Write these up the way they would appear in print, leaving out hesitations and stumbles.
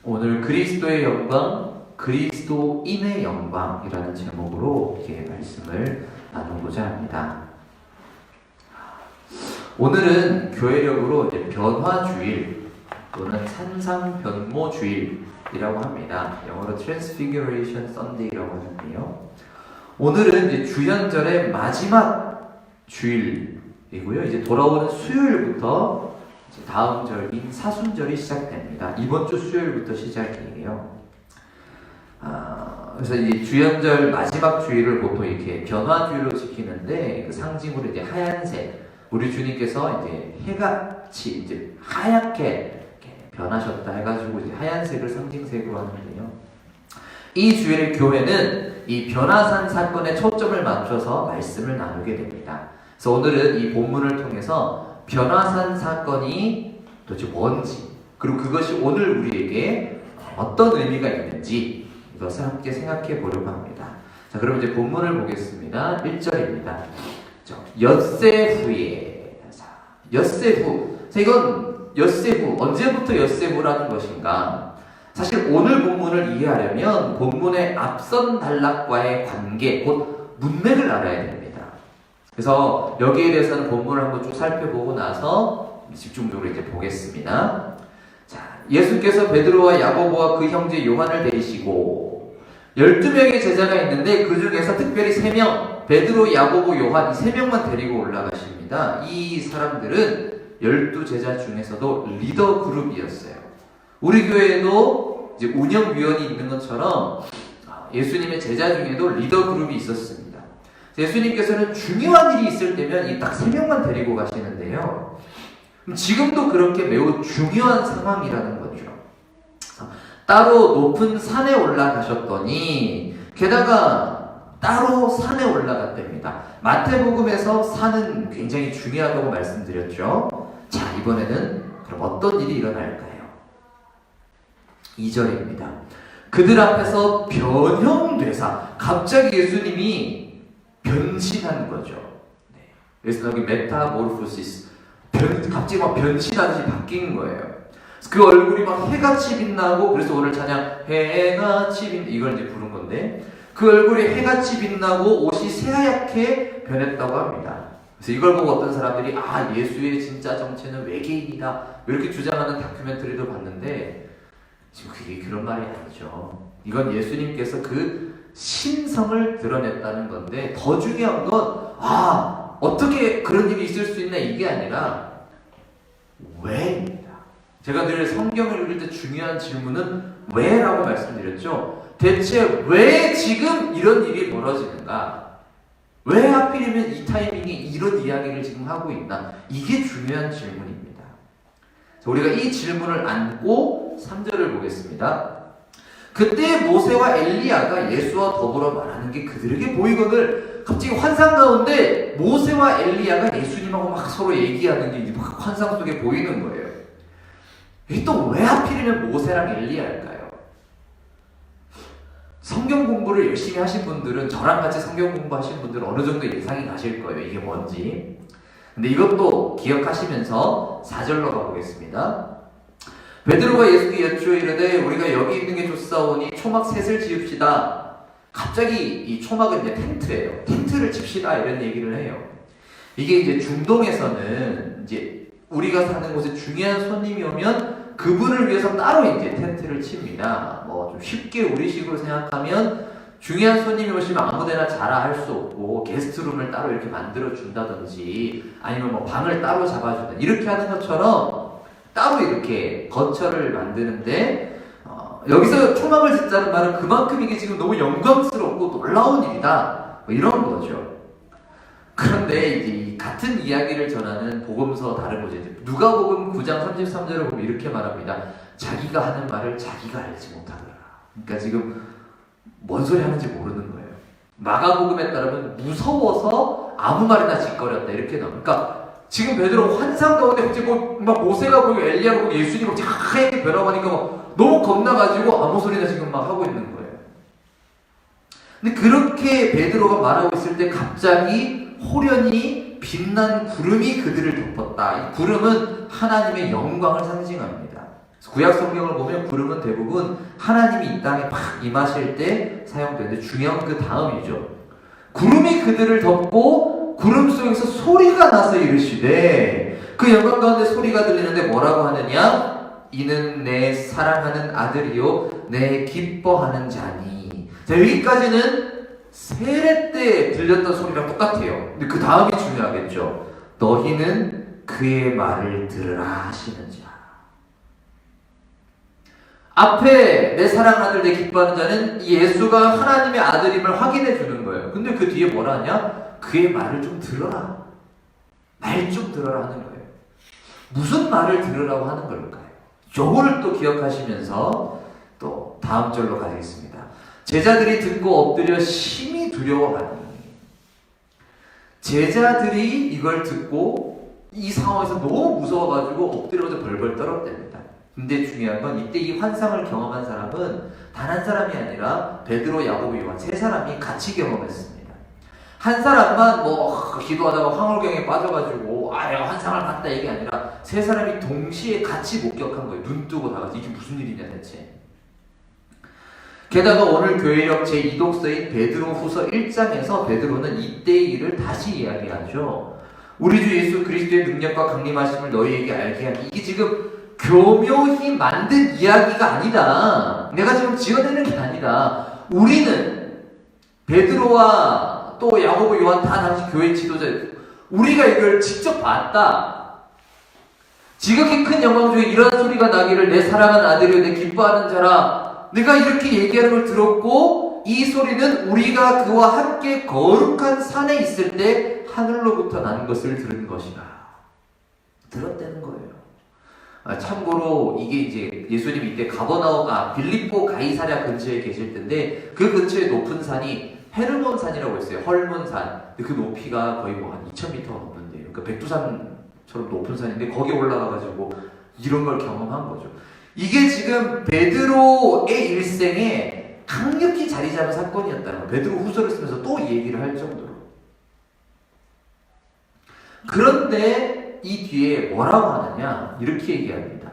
오늘 그리스도의 영광, 그리스도인의 영광이라는 제목으로 이렇게 말씀을 나누고자 합니다. 오늘은 교회력으로 변화주일 또는 산상변모주일이라고 합니다. 영어로 Transfiguration Sunday라고 하는데요. 오늘은 이제 주현절의 마지막 주일이고요. 이제 돌아오는 수요일부터 다음 절인 사순절이 시작됩니다. 이번 주 수요일부터 시작이에요. 그래서 이 주현절 마지막 주일을 보통 이렇게 변화주일로 지키는데 그 상징으로 이제 하얀색, 우리 주님께서 이제 해같이 이제 하얗게 변하셨다 해가지고 이제 하얀색을 상징색으로 하는데요. 이 주일의 교회는 이 변화산 사건에 초점을 맞춰서 말씀을 나누게 됩니다. 그래서 오늘은 이 본문을 통해서 변화산 사건이 도대체 뭔지, 그리고 그것이 오늘 우리에게 어떤 의미가 있는지 이것을 함께 생각해 보려고 합니다. 자, 그럼 이제 본문을 보겠습니다. 1절입니다. 엿새 후에. 엿새 후. 자, 이건 엿새 후. 언제부터 엿새 후라는 것인가? 사실 오늘 본문을 이해하려면 본문의 앞선 단락과의 관계, 곧 문맥을 알아야 됩니다. 그래서 여기에 대해서는 본문을 한번 쭉 살펴보고 나서 집중적으로 이제 보겠습니다. 자, 예수께서 베드로와 야고보와 그 형제 요한을 데리시고 12명의 제자가 있는데 그 중에서 특별히 3명, 베드로, 야고보, 요한 이 3명만 데리고 올라가십니다. 이 사람들은 12제자 중에서도 리더 그룹이었어요. 우리 교회에도 이제 운영위원이 있는 것처럼 예수님의 제자 중에도 리더 그룹이 있었습니다. 예수님께서는 중요한 일이 있을 때면 이 딱 3명만 데리고 가시는데요. 지금도 그렇게 매우 중요한 상황이라는 거죠. 따로 높은 산에 올라가셨더니 게다가 따로 산에 올라갔답니다. 마태복음에서 산은 굉장히 중요하다고 말씀드렸죠. 자, 이번에는 그럼 어떤 일이 일어날까요? 2절입니다. 그들 앞에서 변형되사 갑자기 예수님이 변신한 거죠. 네. 그래서 여기 메타모르포시스, 갑자기 막 변신하듯이 바뀐 거예요. 그 얼굴이 막 해같이 빛나고, 그래서 오늘 찬양 해같이 빛 이걸 이제 부른 건데, 그 얼굴이 해같이 빛나고 옷이 새하얗게 변했다고 합니다. 그래서 이걸 보고 어떤 사람들이 예수의 진짜 정체는 외계인이다 이렇게 주장하는 다큐멘터리도 봤는데, 지금 그게 그런 말이 아니죠. 이건 예수님께서 그 신성을 드러냈다는 건데, 더 중요한 건 어떻게 그런 일이 있을 수 있나 이게 아니라 왜입니다. 제가 늘 성경을 읽을 때 중요한 질문은 왜라고 말씀드렸죠. 대체 왜 지금 이런 일이 벌어지는가? 왜 하필이면 이 타이밍에 이런 이야기를 지금 하고 있나? 이게 중요한 질문입니다. 우리가 이 질문을 안고 3절을 보겠습니다. 그때 모세와 엘리야가 예수와 더불어 말하는 게 그들에게 보이거늘 갑자기 환상 가운데 모세와 엘리야가 예수님하고 막 서로 얘기하는 게 막 환상 속에 보이는 거예요. 이게 또 왜 하필이면 모세랑 엘리야일까요? 성경 공부를 열심히 하신 분들은, 저랑 같이 성경 공부하신 분들은 어느 정도 예상이 가실 거예요. 이게 뭔지. 근데 이것도 기억하시면서 4절로 가보겠습니다. 베드로가 예수께 여쭈어 이르되 우리가 여기 있는 게 좋사오니 초막 셋을 지읍시다. 갑자기 이 초막은 이제 텐트예요. 텐트를 칩시다 이런 얘기를 해요. 이게 이제 중동에서는 이제 우리가 사는 곳에 중요한 손님이 오면 그분을 위해서 따로 이제 텐트를 칩니다. 뭐 좀 쉽게 우리식으로 생각하면 중요한 손님이 오시면 아무데나 자라 할 수 없고 게스트룸을 따로 이렇게 만들어 준다든지 아니면 뭐 방을 따로 잡아준다 이렇게 하는 것처럼 따로 이렇게 거처를 만드는데 여기서 초막을 짓자는 말은 그만큼 이게 지금 너무 영광스럽고 놀라운 일이다 뭐 이런 거죠. 그런데 이제 같은 이야기를 전하는 복음서 다른 곳에 누가복음 9장 33절을 보면 이렇게 말합니다. 자기가 하는 말을 자기가 알지 못하더라. 그러니까 지금 뭔 소리 하는지 모르는 거예요. 마가복음에 따르면 무서워서 아무 말이나 짓거렸다 이렇게 나옵니다. 그러니까 지금 베드로 환상 가운데 갑자기 막 모세가 보이고 엘리야가 보이고 예수님이 막 하얗게 변화하니까 막 너무 겁나가지고 아무 소리나 지금 막 하고 있는 거예요. 근데 그렇게 베드로가 말하고 있을 때 갑자기 호련히 빛난 구름이 그들을 덮었다. 이 구름은 하나님의 영광을 상징합니다. 구약 성경을 보면 구름은 대부분 하나님이 이 땅에 막 임하실 때 사용되는데 중요한 건 그 다음이죠. 구름이 그들을 덮고 구름 속에서 소리가 나서 이르시되 그 영광 가운데 소리가 들리는데 뭐라고 하느냐? 이는 내 사랑하는 아들이요 내 기뻐하는 자니. 자, 여기까지는 세례 때 들렸던 소리랑 똑같아요. 근데 그 다음이 중요하겠죠. 너희는 그의 말을 들으라 하시는 자. 앞에 내 사랑하는 아들 내 기뻐하는 자는 예수가 하나님의 아들임을 확인해 주는 거예요. 근데 그 뒤에 뭐라 하냐? 그의 말을 좀 들어라. 말 좀 들어라 하는 거예요. 무슨 말을 들으라고 하는 걸까요? 요거를 또 기억하시면서 또 다음 절로 가겠습니다. 제자들이 듣고 엎드려 심히 두려워하니. 제자들이 이걸 듣고 이 상황에서 너무 무서워가지고 엎드려서 벌벌 떨었답니다. 근데 중요한 건 이때 이 환상을 경험한 사람은 단 한 사람이 아니라 베드로, 야고보, 요한 세 사람이 같이 경험했습니다. 한 사람만 기도하다가 황홀경에 빠져가지고 환상을 봤다 이게 아니라 세 사람이 동시에 같이 목격한 거예요. 눈 뜨고 다 같이. 이게 무슨 일이냐 대체. 게다가 오늘 교회력 제2독서인 베드로후서 1장에서 베드로는 이때의 일을 다시 이야기하죠. 우리 주 예수 그리스도의 능력과 강림하심을 너희에게 알게 하니. 이게 지금 교묘히 만든 이야기가 아니다. 내가 지금 지어내는 게 아니다. 우리는 베드로와 또 야고보, 요한 다 당시 교회 지도자, 우리가 이걸 직접 봤다. 지극히 큰 영광 중에 이런 소리가 나기를 내 사랑하는 아들이여 내 기뻐하는 자라. 내가 이렇게 얘기하는 걸 들었고 이 소리는 우리가 그와 함께 거룩한 산에 있을 때 하늘로부터 난 것을 들은 것이라. 들었다는 거예요. 참고로 이게 이제 예수님이 이때 빌립보 가이사랴 근처에 계실 텐데 그 근처에 높은 산이 헤르몬 산이라고 있어요. 헐몬 산. 근데 그 높이가 거의 한 2,000m 넘는데요. 그러니까 백두산처럼 높은 산인데 거기에 올라가가지고 이런 걸 경험한 거죠. 이게 지금 베드로의 일생에 강력히 자리 잡은 사건이었다는 거예요. 베드로 후서를 쓰면서 또 이 얘기를 할 정도로. 그런데 이 뒤에 뭐라고 하느냐? 이렇게 얘기합니다.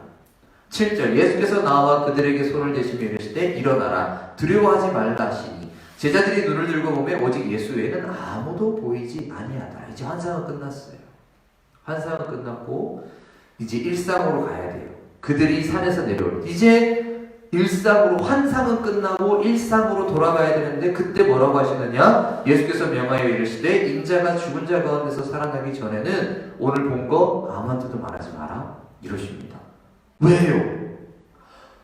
7절 예수께서 나와 그들에게 손을 대시며 이르시되 일어나라 두려워하지 말라 하시니 제자들이 눈을 들고 보면 오직 예수 외에는 아무도 보이지 아니하다. 이제 환상은 끝났어요. 환상은 끝났고 이제 일상으로 가야 돼요. 그들이 산에서 내려올 이제 일상으로 환상은 끝나고 일상으로 돌아가야 되는데 그때 뭐라고 하시느냐? 예수께서 명하여 이르시되 인자가 죽은 자 가운데서 살아나기 전에는 오늘 본 거 아무한테도 말하지 마라 이러십니다. 왜요?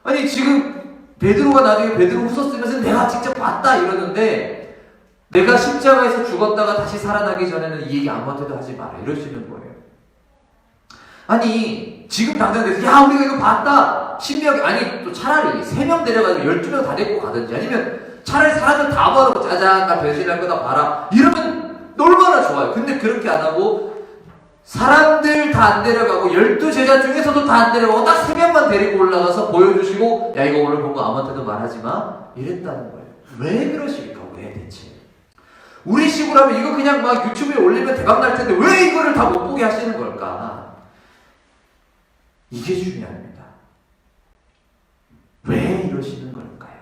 아니 지금 베드로가 나중에 베드로후서 쓰면서 내가 직접 봤다 이러는데 내가 십자가에서 죽었다가 다시 살아나기 전에는 이 얘기 아무한테도 하지 마라 이러시는 거예요. 아니 지금 당장 돼서 야 우리가 이거 봤다 10명 아니 또 차라리 3명 데려가지고 12명 다 데리고 가든지 아니면 차라리 사람들 다 봐놓고 짜잔 나 변신할 거다 봐라 이러면 얼마나 좋아요. 근데 그렇게 안 하고 사람들 다 안 데려가고 12제자 중에서도 다 안 데려가고 딱 3명만 데리고 올라가서 보여주시고 야 이거 오늘 본 거 아무한테도 말하지 마 이랬다는 거예요. 왜 그러실까? 왜 대체? 우리 식으로 하면 이거 그냥 막 유튜브에 올리면 대박 날 텐데 왜 이거를 다 못 보게 하시는 걸까? 이게 중요합니다. 왜 이러시는 걸까요?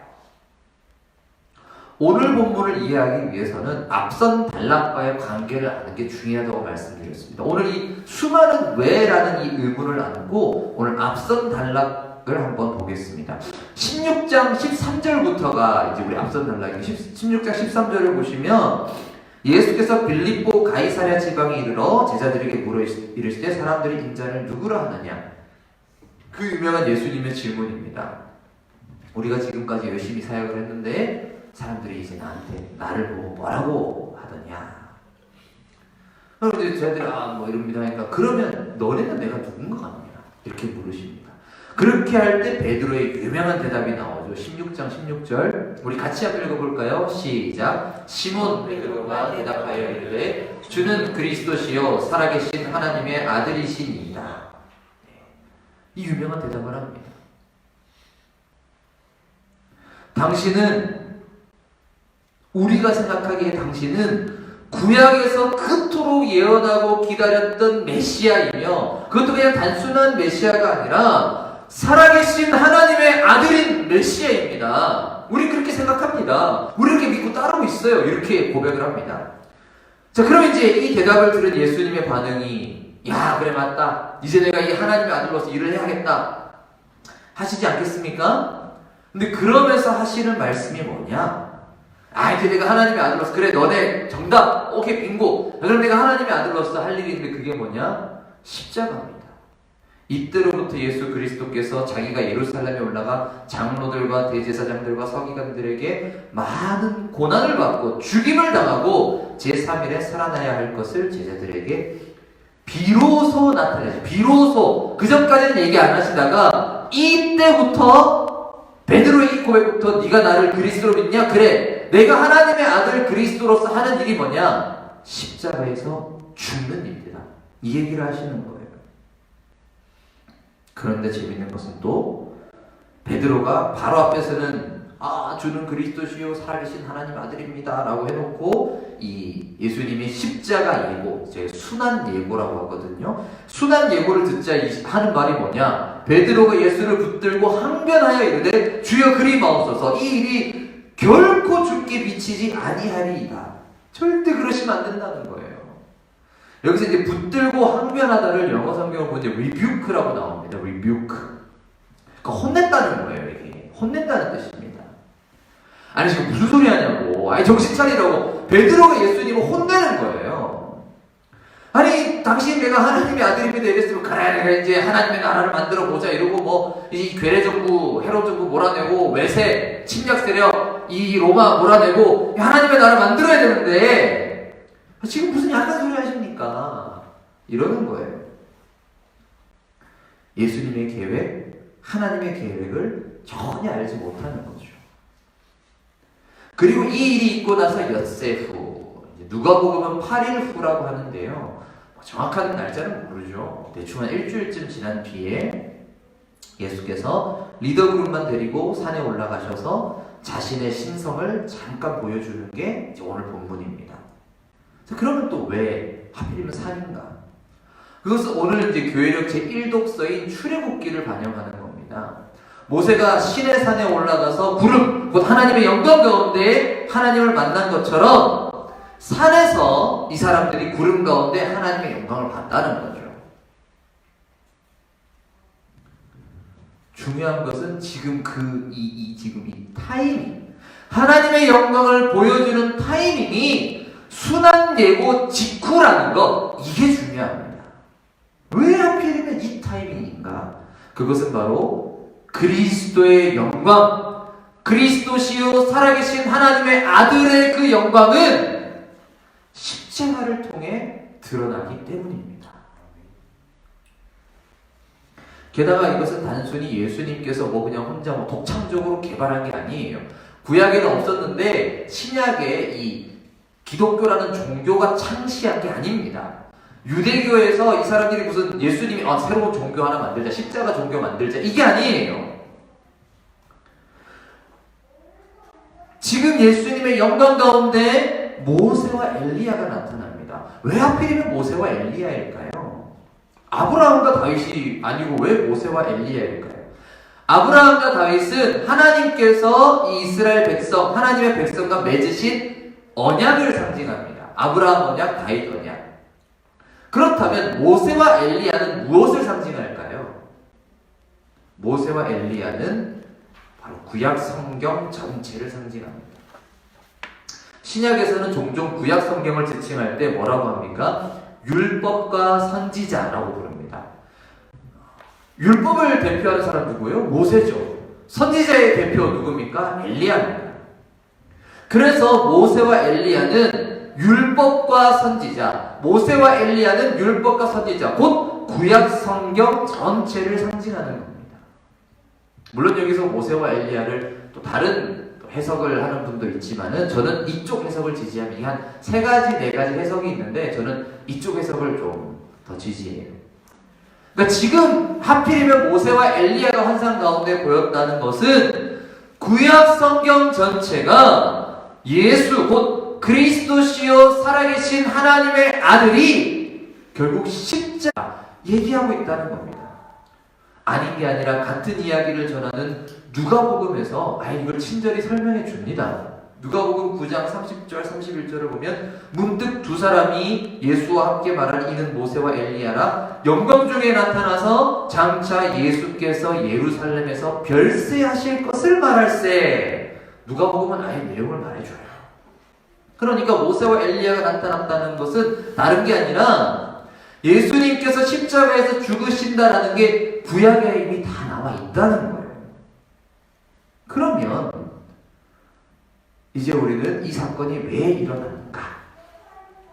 오늘 본문을 이해하기 위해서는 앞선 단락과의 관계를 아는 게 중요하다고 말씀드렸습니다. 오늘 이 수많은 왜라는 이 의문을 안고 오늘 앞선 단락을 한번 보겠습니다. 16장 13절부터가 이제 우리 앞선 단락이에요. 16장 13절을 보시면 예수께서 빌립보 가이사랴 지방에 이르러 제자들에게 물어 이르시되 사람들이 인자를 누구라 하느냐? 그 유명한 예수님의 질문입니다. 우리가 지금까지 열심히 사역을 했는데 사람들이 이제 나를 보고 뭐라고 하더냐? 그런데 제자들이 뭐 이럽니다 하니까 그러면 너네는 내가 누군가 같냐? 이렇게 물으십니다. 그렇게 할 때 베드로의 유명한 대답이 나오죠. 16장 16절 우리 같이 한번 읽어볼까요? 시작. 시몬 베드로가 대답하여 이르되 주는 그리스도시요 살아계신 하나님의 아들이시니이다. 이 유명한 대답을 합니다. 당신은 우리가 생각하기에 당신은 구약에서 그토록 예언하고 기다렸던 메시아이며 그것도 그냥 단순한 메시아가 아니라 살아계신 하나님의 아들인 메시아입니다. 우리 그렇게 생각합니다. 우리 그렇게 믿고 따르고 있어요. 이렇게 고백을 합니다. 자, 그럼 이제 이 대답을 들은 예수님의 반응이, 야, 그래, 맞다. 이제 내가 이 하나님의 아들로서 일을 해야겠다 하시지 않겠습니까? 근데 그러면서 하시는 말씀이 뭐냐? 이제 내가 하나님의 아들로서, 그래, 너네 정답, 오케이, 빙고. 그럼 내가 하나님의 아들로서 할 일이 있는데 그게 뭐냐? 십자가입니다. 이때로부터 예수 그리스도께서 자기가 예루살렘에 올라가 장로들과 대제사장들과 서기관들에게 많은 고난을 받고 죽임을 당하고 제3일에 살아나야 할 것을 제자들에게 비로소 나타내죠. 비로소. 그 전까지는 얘기 안 하시다가 이때부터 베드로의 이 고백부터 네가 나를 그리스도로 믿냐? 그래. 내가 하나님의 아들 그리스도로서 하는 일이 뭐냐? 십자가에서 죽는 일이다. 이 얘기를 하시는 거예요. 그런데 재밌는 것은 또 베드로가 바로 앞에서는 주는 그리스도시요 살아계신 하나님 아들입니다 라고 해놓고 이 예수님이 십자가 예고, 순환 예고라고 하거든요. 순환 예고를 듣자 하는 말이 뭐냐? 베드로가 예수를 붙들고 항변하여 이르되 주여 그리 마옵소서, 이 일이 결코 죽게 미치지 아니하리이다. 절대 그러시면 안 된다는 거예요. 여기서 이제 붙들고 항변하다를 영어 성경을 보면 rebuke라고 나옵니다. rebuke. 그러니까 혼냈다는 거예요. 이게 혼낸다는 뜻입니다. 아니 지금 무슨 소리 하냐고. 정신 차리라고. 베드로가 예수님을 혼내는 거예요. 아니 당신 내가 하나님의 아들입니다 이랬으면 그래 내가 이제 하나님의 나라를 만들어 보자 이러고 이 괴뢰 정부 헤롯 정부 몰아내고 외세 침략 세력 이 로마 몰아내고 하나님의 나라를 만들어야 되는데 지금 무슨 야단 소리 하십니까? 이러는 거예요. 예수님의 계획, 하나님의 계획을 전혀 알지 못하는 거죠. 그리고 이 일이 있고 나서 엿새 후, 누가복음은 8일 후라고 하는데요. 정확한 날짜는 모르죠. 대충 한 일주일쯤 지난 뒤에 예수께서 리더그룹만 데리고 산에 올라가셔서 자신의 신성을 잠깐 보여주는 게 이제 오늘 본문입니다. 그러면 또 왜 하필이면 산인가? 그것은 오늘 이제 교회력 제1독서인 출애굽기를 반영하는 겁니다. 모세가 시내 산에 올라가서 구름, 곧 하나님의 영광 가운데 하나님을 만난 것처럼 산에서 이 사람들이 구름 가운데 하나님의 영광을 봤다는 거죠. 중요한 것은 지금 지금 이 타이밍, 하나님의 영광을 보여주는 타이밍이 순환 예고 직후라는 거, 이게 중요합니다. 왜 하필이면 이 타이밍인가? 그것은 바로 그리스도의 영광, 그리스도시요 살아계신 하나님의 아들의 그 영광은 십자가를 통해 드러나기 때문입니다. 게다가 이것은 단순히 예수님께서 그냥 혼자 독창적으로 개발한 게 아니에요. 구약에는 없었는데 신약에 이 기독교라는 종교가 창시한 게 아닙니다. 유대교에서 이 사람들이 무슨 예수님이 새로운 종교 하나 만들자, 십자가 종교 만들자, 이게 아니에요. 지금 예수님의 영광 가운데 모세와 엘리야가 나타납니다. 왜 하필이면 모세와 엘리야일까요? 아브라함과 다윗이 아니고 왜 모세와 엘리야일까요? 아브라함과 다윗은 하나님께서 이 이스라엘 백성, 하나님의 백성과 맺으신 언약을 상징합니다. 아브라함 언약, 다윗 언약. 그렇다면 모세와 엘리야는 무엇을 상징할까요? 모세와 엘리야는 바로 구약 성경 전체를 상징합니다. 신약에서는 종종 구약 성경을 지칭할 때 뭐라고 합니까? 율법과 선지자라고 부릅니다. 율법을 대표하는 사람 누구예요? 모세죠. 선지자의 대표 누굽니까? 엘리야입니다. 그래서 모세와 엘리야는 율법과 선지자, 모세와 엘리야는 율법과 선지자, 곧 구약 성경 전체를 상징하는 겁니다. 물론 여기서 모세와 엘리야를 또 다른 해석을 하는 분도 있지만은 저는 이쪽 해석을 지지합니다. 이 한 3가지, 4가지 해석이 있는데 저는 이쪽 해석을 좀 더 지지해요. 그러니까 지금 하필이면 모세와 엘리야가 환상 가운데 보였다는 것은 구약 성경 전체가 예수 곧 그리스도시요 살아계신 하나님의 아들이 결국 십자가 얘기하고 있다는 겁니다. 아닌 게 아니라 같은 이야기를 전하는 누가복음에서 이걸 친절히 설명해 줍니다. 누가복음 9장 30절 31절을 보면 문득 두 사람이 예수와 함께 말한 이는 모세와 엘리야라 영광 중에 나타나서 장차 예수께서 예루살렘에서 별세하실 것을 말할세. 누가복음은 아예 내용을 말해줘요. 그러니까 모세와 엘리야가 나타났다는 것은 다른 게 아니라 예수님께서 십자가에서 죽으신다라는 게 구약에 이미 다 나와 있다는 거예요. 그러면 이제 우리는 이 사건이 왜 일어났는가?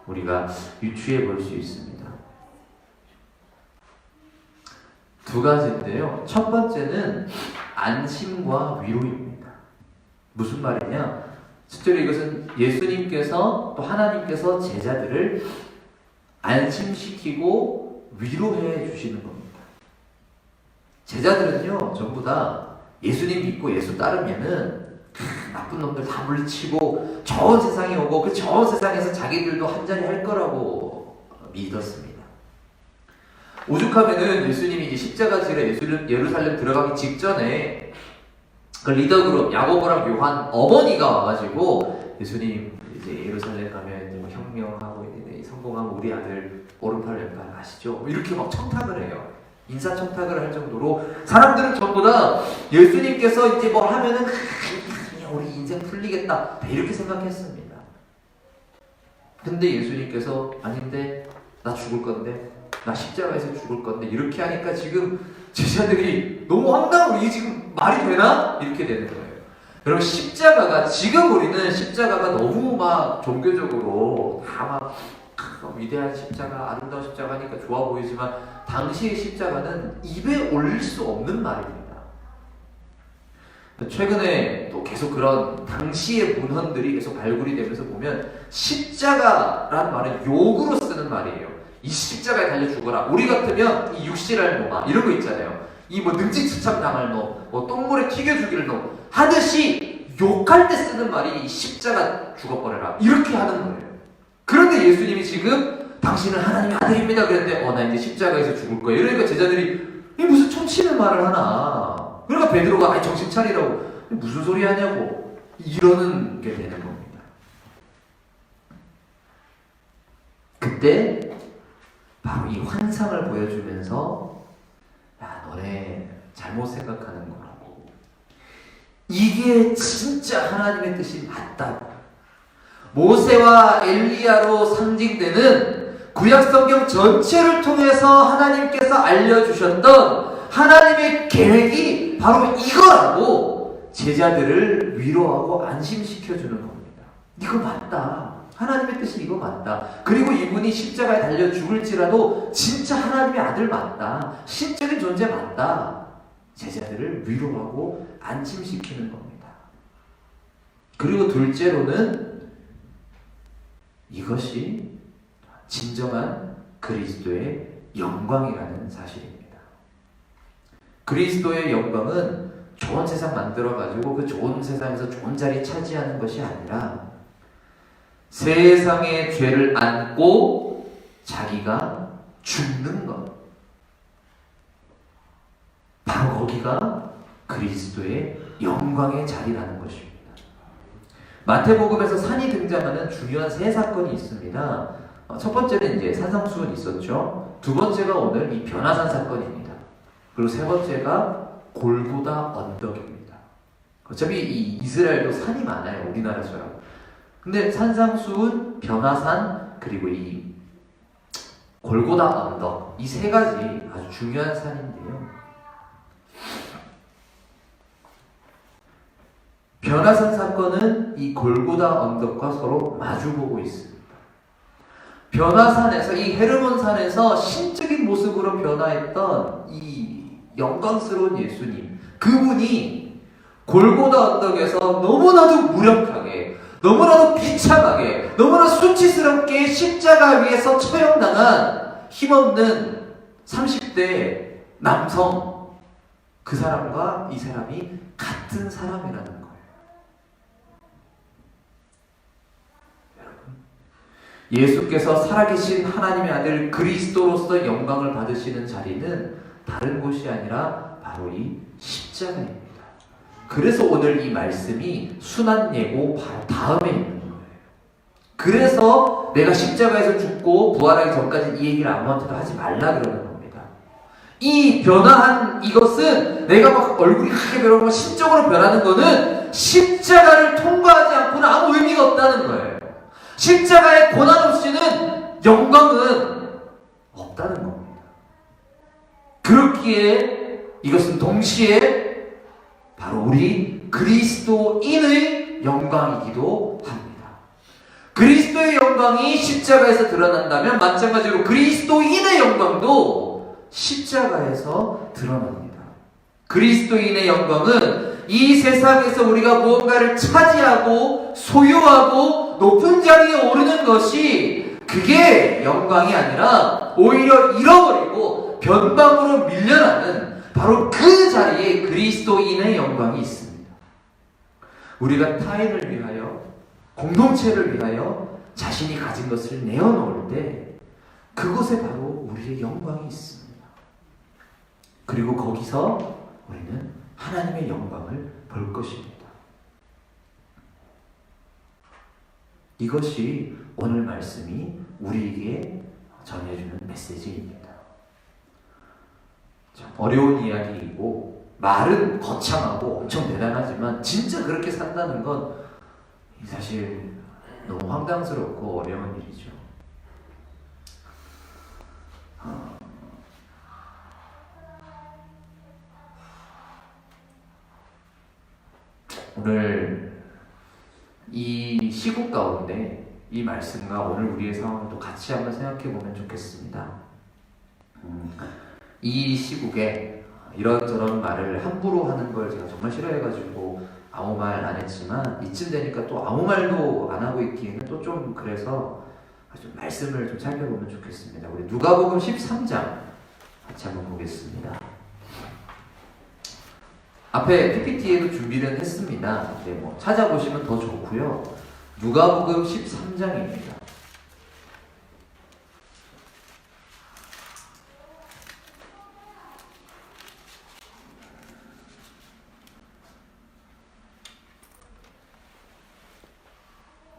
우리가 유추해 볼 수 있습니다. 두 가지인데요. 첫 번째는 안심과 위로입니다. 무슨 말이냐? 실제로 이것은 예수님께서 또 하나님께서 제자들을 안심시키고 위로해 주시는 겁니다. 제자들은요, 전부 다 예수님 믿고 예수 따르면은 나쁜 놈들 다 물리치고 좋은 세상이 오고 그 좋은 세상에서 자기들도 한자리 할 거라고 믿었습니다. 오죽하면은 예수님이 이제 십자가 지러 예루살렘 들어가기 직전에 그 리더그룹 야고보랑 요한 어머니가 와가지고 예수님 이제 예루살렘 가면 뭐 혁명하고 이제 성공하면 우리 아들 오른팔 왼팔 아시죠? 이렇게 막 청탁을 해요. 인사청탁을 할 정도로 사람들은 전부 다 예수님께서 이제 뭘 하면은 우리 인생 풀리겠다 이렇게 생각했습니다. 근데 예수님께서 아닌데 나 죽을 건데 나 십자가에서 죽을 건데 이렇게 하니까 지금 제자들이 너무 황당하고 이게 지금 말이 되나? 이렇게 되는 거예요. 여러분 십자가가 지금 우리는 십자가가 너무 막 종교적으로 다 막 위대한 십자가 아름다운 십자가니까 좋아 보이지만 당시의 십자가는 입에 올릴 수 없는 말입니다. 최근에 또 계속 그런 당시의 문헌들이 계속 발굴이 되면서 보면 십자가라는 말은 욕으로 쓰는 말이에요. 이 십자가에 달려 죽어라. 우리 같으면 이 육실할 놈아 이런 거 있잖아요. 이 뭐 능지처참 당할 놈, 뭐 똥물에 튀겨 죽일 놈 하듯이 욕할 때 쓰는 말이 이 십자가 죽어버려라 이렇게 하는 거예요. 그런데 예수님이 지금 당신은 하나님의 아들입니다 그랬는데 나 이제 십자가에서 죽을 거예요. 이러니까 제자들이 이 무슨 천치는 말을 하나. 그러니까 베드로가 정신 차리라고 무슨 소리 하냐고 이러는 게 되는 겁니다. 그때 바로 이 환상을 보여주면서 야 너네 잘못 생각하는 거라고. 이게 진짜 하나님의 뜻이 맞다고. 모세와 엘리야로 상징되는 구약성경 전체를 통해서 하나님께서 알려주셨던 하나님의 계획이 바로 이거라고 제자들을 위로하고 안심시켜주는 겁니다. 이거 맞다. 하나님의 뜻이 이거 맞다. 그리고 이분이 십자가에 달려 죽을지라도 진짜 하나님의 아들 맞다. 신적인 존재 맞다. 제자들을 위로하고 안심시키는 겁니다. 그리고 둘째로는 이것이 진정한 그리스도의 영광이라는 사실입니다. 그리스도의 영광은 좋은 세상 만들어가지고 그 좋은 세상에서 좋은 자리 차지하는 것이 아니라 세상의 죄를 안고 자기가 죽는 것. 바로 거기가 그리스도의 영광의 자리라는 것입니다. 마태복음에서 산이 등장하는 중요한 세 사건이 있습니다. 첫 번째는 이제 산상수훈이 있었죠. 두 번째가 오늘 이 변화산 사건입니다. 그리고 세 번째가 골고다 언덕입니다. 어차피 이 이스라엘도 산이 많아요. 우리나라처럼. 근데 산상수훈, 변화산, 그리고 이 골고다 언덕 이 세 가지 아주 중요한 산인데요. 변화산 사건은 이 골고다 언덕과 서로 마주보고 있습니다. 변화산에서 이 헤르몬 산에서 신적인 모습으로 변화했던 이 영광스러운 예수님 그분이 골고다 언덕에서 너무나도 무력하게 너무나도 비참하게 너무나 수치스럽게 십자가 위에서 처형당한 힘없는 30대 남성 그 사람과 이 사람이 같은 사람이라는 거예요. 예수께서 살아계신 하나님의 아들 그리스도로서 영광을 받으시는 자리는 다른 곳이 아니라 바로 이 십자가입니다. 그래서 오늘 이 말씀이 순환 예고 바로 다음에 있는 거예요. 그래서 내가 십자가에서 죽고 부활하기 전까지 이 얘기를 아무한테도 하지 말라 그러는 겁니다. 이 변화한 이것은 내가 막 얼굴이 크게 변하고 심적으로 변하는 거는 십자가를 통과하지 않고는 아무 의미가 없다는 거예요. 십자가의 고난 없이는 영광은 없다는 겁니다. 그렇기에 이것은 동시에 바로 우리 그리스도인의 영광이기도 합니다. 그리스도의 영광이 십자가에서 드러난다면 마찬가지로 그리스도인의 영광도 십자가에서 드러납니다. 그리스도인의 영광은 이 세상에서 우리가 무언가를 차지하고 소유하고 높은 자리에 오르는 것이 그게 영광이 아니라 오히려 잃어버리고 변방으로 밀려나는 바로 그 자리에 그리스도인의 영광이 있습니다. 우리가 타인을 위하여 공동체를 위하여 자신이 가진 것을 내어놓을 때 그곳에 바로 우리의 영광이 있습니다. 그리고 거기서 우리는 하나님의 영광을 볼 것입니다. 이것이 오늘 말씀이 우리에게 전해주는 메시지입니다. 참 어려운 이야기이고 말은 거창하고 엄청 대단하지만 진짜 그렇게 산다는 건 사실 너무 황당스럽고 어려운 일이죠. 오늘 이 시국 가운데 이 말씀과 오늘 우리의 상황을 또 같이 한번 생각해 보면 좋겠습니다. 이 시국에 이런저런 말을 함부로 하는 걸 제가 정말 싫어해가지고 아무 말 안 했지만 이쯤 되니까 또 아무 말도 안 하고 있기에는 또 좀 그래서 좀 말씀을 좀 살펴보면 좋겠습니다. 우리 누가복음 13장 같이 한번 보겠습니다. 앞에 PPT에도 준비를 했습니다. 네, 뭐 찾아보시면 더 좋고요. 누가복음 13장입니다.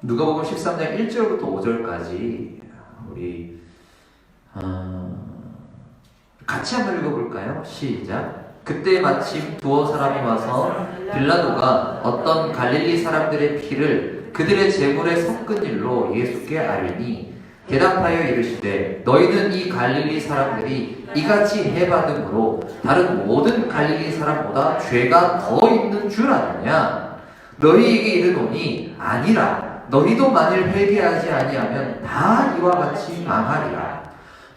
누가복음 13장 1절부터 5절까지 우리 같이 한번 읽어볼까요? 시작. 그때 마침 두어 사람이 와서 빌라도가 어떤 갈릴리 사람들의 피를 그들의 제물에 섞은 일로 예수께 아뢰니 대답하여 이르시되 너희는 이 갈릴리 사람들이 이같이 해받음으로 다른 모든 갈릴리 사람보다 죄가 더 있는 줄 아느냐? 너희에게 이르노니 아니라 너희도 만일 회개하지 아니하면 다 이와 같이 망하리라.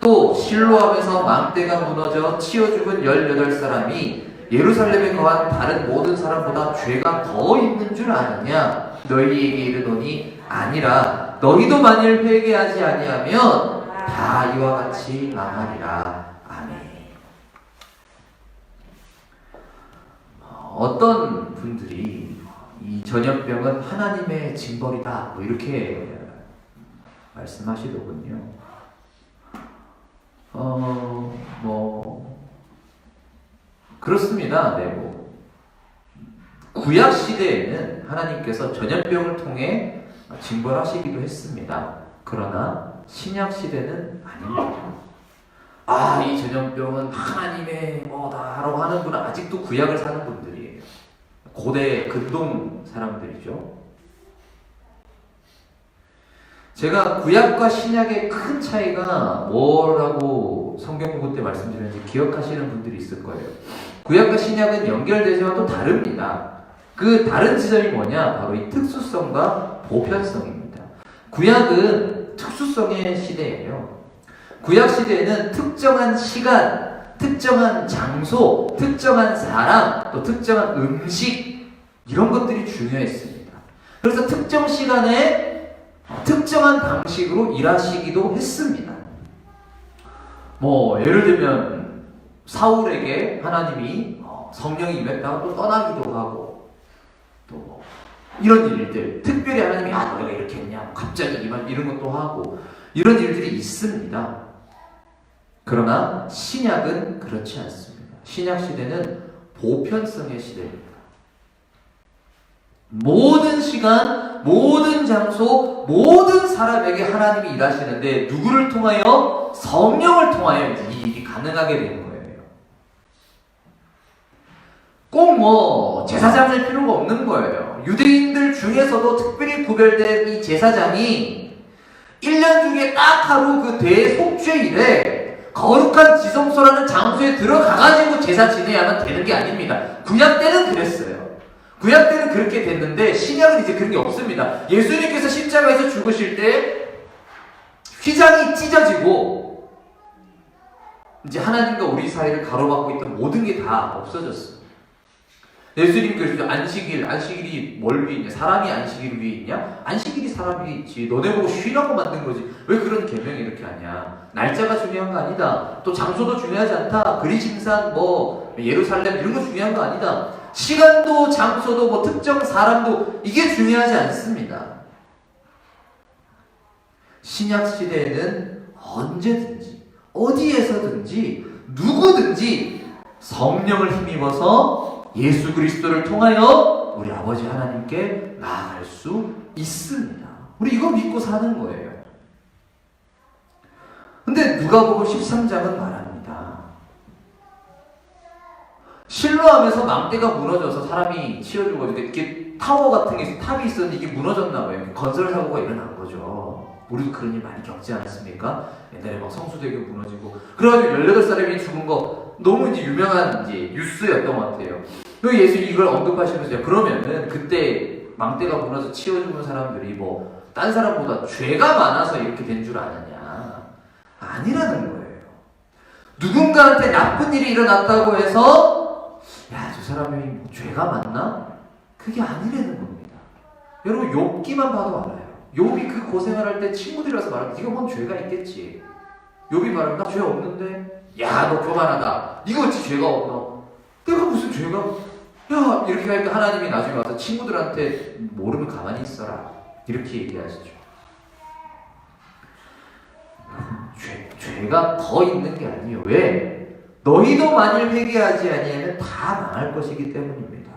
또 실로암에서 망대가 무너져 치어 죽은 18사람이 예루살렘에 거한 다른 모든 사람보다 죄가 더 있는 줄 아느냐? 너희에게 이르노니 아니라 너희도 만일 회개하지 아니하면 다 이와 같이 망하리라. 아멘. 어떤 분들이 이 전염병은 하나님의 징벌이다 뭐 이렇게 말씀하시더군요. 그렇습니다. 네, 뭐 구약 시대에는 하나님께서 전염병을 통해 징벌하시기도 했습니다. 그러나 신약 시대는 아닙니다. 이 전염병은 하나님의 뭐다라고 하는 분은 아직도 구약을 사는 분들이에요. 고대 근동 사람들이죠. 제가 구약과 신약의 큰 차이가 뭐라고 성경 공부 때 말씀드렸는지 기억하시는 분들이 있을 거예요. 구약과 신약은 연결되지만 또 다릅니다. 그 다른 지점이 뭐냐? 바로 이 특수성과 보편성입니다. 구약은 특수성의 시대예요. 구약 시대에는 특정한 시간, 특정한 장소, 특정한 사람, 또 특정한 음식 이런 것들이 중요했습니다. 그래서 특정 시간에 특정한 방식으로 일하시기도 했습니다. 뭐 예를 들면 사울에게 하나님이 성령이 임했다가 또 떠나기도 하고 또 이런 일들 특별히 하나님이 너가 이렇게 했냐 갑자기 이런 것도 하고 이런 일들이 있습니다. 그러나 신약은 그렇지 않습니다. 신약 시대는 보편성의 시대입니다. 모든 시간, 모든 장소, 모든 사람에게 하나님이 일하시는데 누구를 통하여? 성령을 통하여 이제 이 일이 가능하게 되는 거예요. 꼭 뭐 제사장일 필요가 없는 거예요. 유대인들 중에서도 특별히 구별된 이 제사장이 1년 중에 딱 하루 그 대속죄일에 거룩한 지성소라는 장소에 들어가가지고 제사 지내야만 되는 게 아닙니다. 구약 때는 그랬어요. 구약 때는 그렇게 됐는데 신약은 이제 그런 게 없습니다. 예수님께서 십자가에서 죽으실 때 휘장이 찢어지고 이제 하나님과 우리 사이를 가로막고 있던 모든 게 다 없어졌어요. 예수님께서 안식일이 뭘 위해 있냐? 사람이 안식일 위해 있냐? 안식일이 사람이 있지. 너네 보고 쉬라고 만든 거지. 왜 그런 계명이 이렇게 하냐? 날짜가 중요한 거 아니다. 또 장소도 중요하지 않다. 그리심산 예루살렘 이런 거 중요한 거 아니다. 시간도 장소도 특정 사람도 이게 중요하지 않습니다. 신약 시대에는 언제든지 어디에서든지 누구든지 성령을 힘입어서 예수 그리스도를 통하여 우리 아버지 하나님께 나아갈 수 있습니다. 우리 이거 믿고 사는 거예요. 근데 누가복음 13장은 말합니다. 실로암에서 망대가 무너져서 사람이 치워주고 이렇게 타워 같은 게 탑이 있었는데 이게 무너졌나 봐요. 건설 사고가 일어난 거죠. 우리도 그런 일 많이 겪지 않았습니까? 옛날에 막 성수대교 무너지고 그래가지고 18사람이 죽은 거 너무 이제 유명한 이제 뉴스였던 것 같아요. 그 예수 이걸 언급하시면서 그러면은 그때 망대가 무너져 치워주는 사람들이 딴 사람보다 죄가 많아서 이렇게 된 줄 아느냐? 아니라는 거예요. 누군가한테 나쁜 일이 일어났다고 해서 야, 저 사람이 죄가 많나? 그게 아니라는 겁니다. 여러분 욥기만 봐도 알아요. 욥이 그 고생을 할 때 친구들이라서 말하면 네가 뭔 죄가 있겠지. 욥이 말하면 나 죄 없는데? 야, 너 교만하다. 네가 어찌 죄가 없노? 내가 무슨 죄가? 야, 이렇게 하니까 하나님이 나중에 와서 친구들한테 모르면 가만히 있어라. 이렇게 얘기하시죠. 죄가 더 있는 게 아니에요. 왜? 너희도 만일 회개하지 아니하면 다 망할 것이기 때문입니다.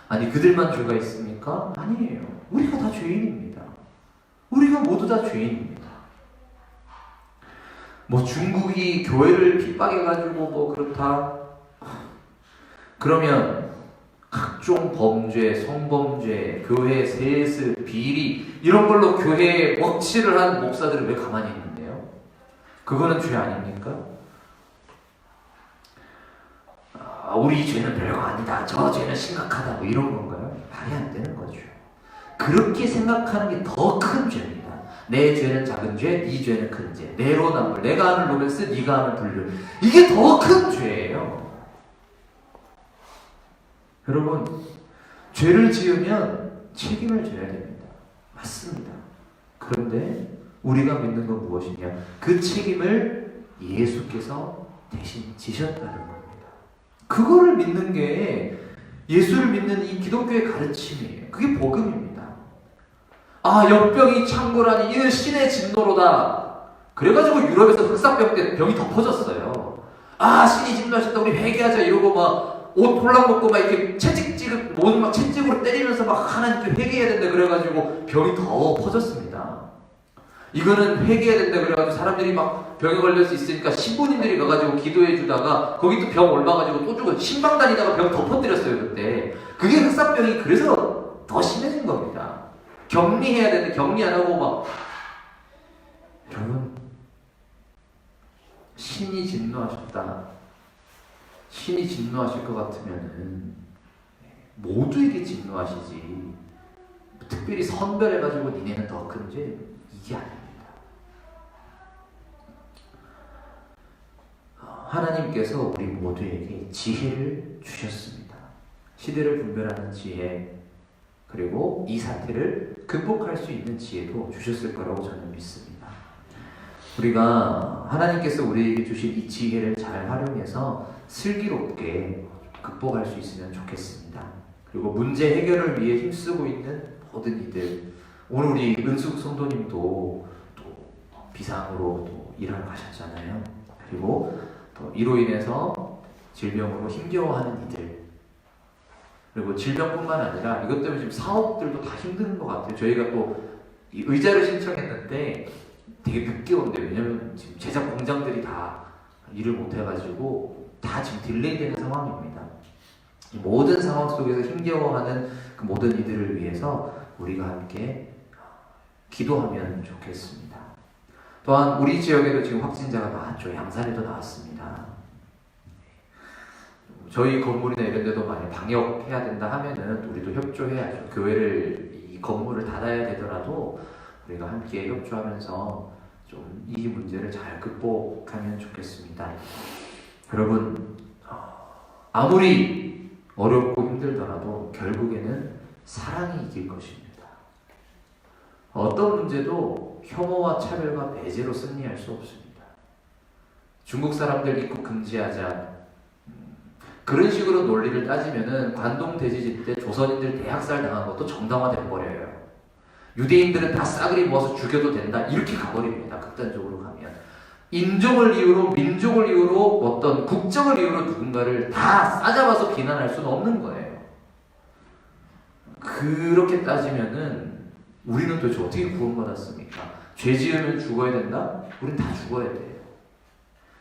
아니, 그들만 죄가 있습니까? 아니에요. 우리가 다 죄인입니다. 우리가 모두 다 죄인입니다. 중국이 교회를 핍박해가지고 그렇다. 그러면 각종 범죄, 성범죄, 교회 세습, 비리 이런 걸로 교회에 먹칠을 한 목사들은 왜 가만히 있는데요? 그거는 죄 아닙니까? 우리 죄는 별거 아니다. 저 죄는 심각하다. 이런 건가요? 말이 안 되는 거죠. 그렇게 생각하는 게 더 큰 죄입니다. 내 죄는 작은 죄, 네 죄는 큰 죄. 내로 남불, 내가 하는 로맨스, 네가 하는 불륜. 이게 더 큰 죄예요. 여러분, 죄를 지으면 책임을 져야 됩니다. 맞습니다. 그런데 우리가 믿는 건 무엇이냐? 그 책임을 예수께서 대신 지셨다는 겁니다. 그거를 믿는 게 예수를 믿는 이 기독교의 가르침이에요. 그게 복음입니다. 역병이 창궐하니 이는 신의 진노로다. 그래가지고 유럽에서 흑사병 때 병이 더 퍼졌어요. 신이 진노하셨다. 우리 회개하자 이러고 옷 홀랑 먹고 이렇게 채찍 모든 채찍으로 때리면서 하나님께 회개해야 된다 그래가지고 병이 더 퍼졌습니다. 이거는 회개해야 된다 그래가지고 사람들이 병에 걸릴 수 있으니까 신부님들이 가가지고 기도해 주다가 거기 또 병 옮아가지고 또 죽어 신방 다니다가 병 덮어뜨렸어요 그때. 그게 흑사병이 그래서 더 심해진 겁니다. 격리해야 되는데 격리 안 하고 여러분, 신이 진노하셨다. 신이 진노하실 것 같으면은 모두에게 진노하시지. 특별히 선별해가지고 니네는 더 큰 죄, 이게 아닙니다. 하나님께서 우리 모두에게 지혜를 주셨습니다. 시대를 분별하는 지혜, 그리고 이 사태를 극복할 수 있는 지혜도 주셨을 거라고 저는 믿습니다. 우리가 하나님께서 우리에게 주신 이 지혜를 잘 활용해서 슬기롭게 극복할 수 있으면 좋겠습니다. 그리고 문제 해결을 위해 힘쓰고 있는 모든 이들, 오늘 우리 은숙 성도님도 또 비상으로 또 일하러 가셨잖아요. 그리고 또 이로 인해서 질병으로 힘겨워하는 이들, 그리고 질병뿐만 아니라 이것 때문에 지금 사업들도 다 힘든 것 같아요. 저희가 또 이 의자를 신청했는데 되게 늦게 온대요. 왜냐면 지금 제작 공장들이 다 일을 못 해가지고 다 지금 딜레이되는 상황입니다. 이 모든 상황 속에서 힘겨워하는 그 모든 이들을 위해서 우리가 함께 기도하면 좋겠습니다. 또한 우리 지역에도 지금 확진자가 많죠. 양산에도 나왔습니다. 저희 건물이나 이런 데도 만약 방역해야 된다 하면은 우리도 협조해야죠. 교회를 이 건물을 닫아야 되더라도 우리가 함께 협조하면서 좀 이 문제를 잘 극복하면 좋겠습니다. 여러분, 아무리 어렵고 힘들더라도 결국에는 사랑이 이길 것입니다. 어떤 문제도 혐오와 차별과 배제로 승리할 수 없습니다. 중국 사람들 입국 금지하자, 그런 식으로 논리를 따지면은 관동 대지진 때 조선인들 대학살 당한 것도 정당화돼 버려요. 유대인들은 다 싸그리 모아서 죽여도 된다, 이렇게 가버립니다. 극단적으로 가면 인종을 이유로, 민족을 이유로, 어떤 국적을 이유로 누군가를 다 싸잡아서 비난할 수는 없는 거예요. 그렇게 따지면은 우리는 도대체 어떻게 구원받았습니까? 죄 지으면 죽어야 된다? 우린 다 죽어야 돼요.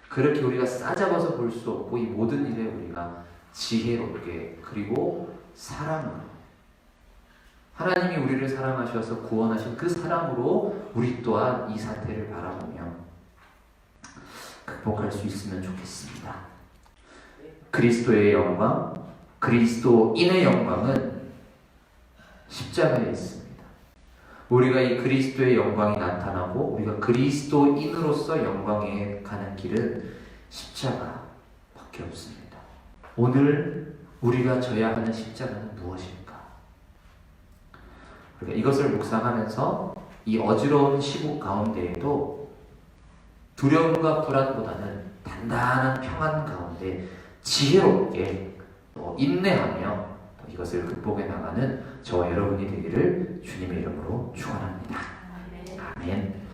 그렇게 우리가 싸잡아서 볼 수 없고 이 모든 일에 우리가 지혜롭게 그리고 사랑으로, 하나님이 우리를 사랑하셔서 구원하신 그 사랑으로 우리 또한 이 사태를 바라보며 극복할 수 있으면 좋겠습니다. 그리스도의 영광, 그리스도인의 영광은 십자가에 있습니다. 우리가 이 그리스도의 영광이 나타나고 우리가 그리스도인으로서 영광에 가는 길은 십자가밖에 없습니다. 오늘 우리가 져야 하는 십자가는 무엇일까? 우리가 이것을 묵상하면서 이 어지러운 시국 가운데에도 두려움과 불안보다는 단단한 평안 가운데 지혜롭게 인내하며 이것을 극복해 나가는 저와 여러분이 되기를 주님의 이름으로 축원합니다. 아멘.